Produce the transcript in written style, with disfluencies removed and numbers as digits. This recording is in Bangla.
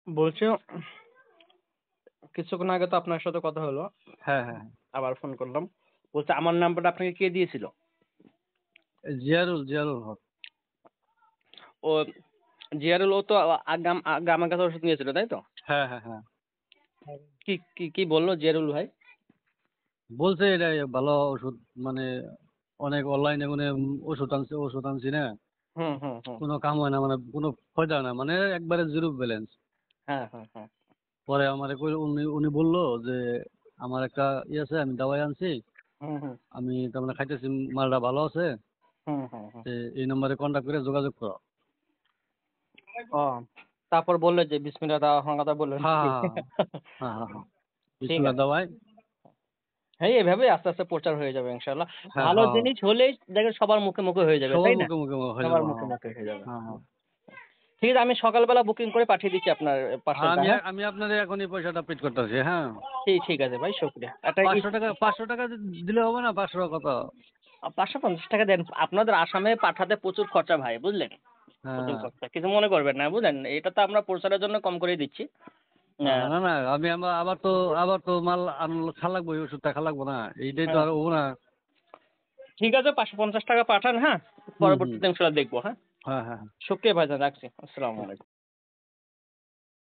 বলছি কিছুক্ষণ আগে তো আপনার সাথে কথা হলো, হ্যাঁ, হ্যাঁ। আবার ফোন করলাম। বলছে আমার নাম্বারটা আপনাকে কে দিয়েছিল? জিয়ারুল হক। ও জিয়ারুল, ও তো আগে আমার কাছে ওষুধ নিয়েছিল, তাই তো? হ্যাঁ, হ্যাঁ, হ্যাঁ। কি কি কি বললো জিয়ারুল ভাই? বলছে এটা ভালো ওষুধ, মানে অনেক অনলাইনে মানে ওষুধ আনছি না, হুম হুম হুম। কোনো কাম হয় না, মানে কোনো ফায়দা হয় না, মানে একবারে জিরো ব্যালেন্স। হ্যাঁ হ্যাঁ হ্যাঁ। পরে আমারে উনি উনি বললো যে আমার একটা আছে, আমি দাওয়াই আনছি, হুম হুম আমি তার মানে খাইতেছি, মালটা ভালো আছে, হুম হুম হুম। এই নম্বরে কন্ট্যাক্ট করে যোগাযোগ করো। ও, তারপর বললো যে বিসমিল্লাহ দেওয়ার কথা বললো হ্যাঁ, নাকি? হ্যাঁ, হ্যাঁ, হ্যাঁ, হ্যাঁ। ঠিক বিসমিল্লাহ আছে। দাওয়াই। হ্যাঁ, এভাবে আস্তে আস্তে প্রচার হয়ে যাবে ইনশাল্লাহ। হ্যাঁ, ভালো হ্যাঁ, হ্যাঁ। জিনিস হলেই দেখেন সবার মুখে মুখে হয়ে যাবে, সবার তাই না? মুখে মুখে হয়ে সবার যাবো, মুখে হ্যাঁ। মুখে হয়ে যাবে। হ্যাঁ, হ্যাঁ। ঠিক আছে, আমি সকালবেলা বুকিং করে পাঠিয়ে দিচ্ছি আপনার পার্সেলটা, আমি হ্যাঁ? আমি আপনাদের এখনই পয়সাটা পেড করতেছি, হ্যাঁ। ঠিক আছে ভাই, শুক্রিয়া। একটা 500 টাকা দিলে হবে না? 500 কত? 550 টাকা দেন। আপনাদের আসামে পাঠাতে প্রচুর খরচা ভাই, বুঝলেন? প্রচুর হ্যাঁ। খরচা, কিছু মনে করবেন না, বুঝলেন? এটা তো আমরা প্রচারের জন্য কম করে দিচ্ছি। আহ, না, না, আমি আবার তো মাল খা লাগবো, এই ওষুধটা খা লাগবো না, এইটাই তো হ্যাঁ, আর হবো না। ঠিক আছে, 550 টাকা পাঠান, হ্যাঁ? হুম, হুম। পরবর্তীতে ইনশাল্লাহ দেখবো, হ্যাঁ? হ্যাঁ, হ্যাঁ। শুক্রিয়া ভাইজান, রাখছি। আসসালামু আলাইকুম।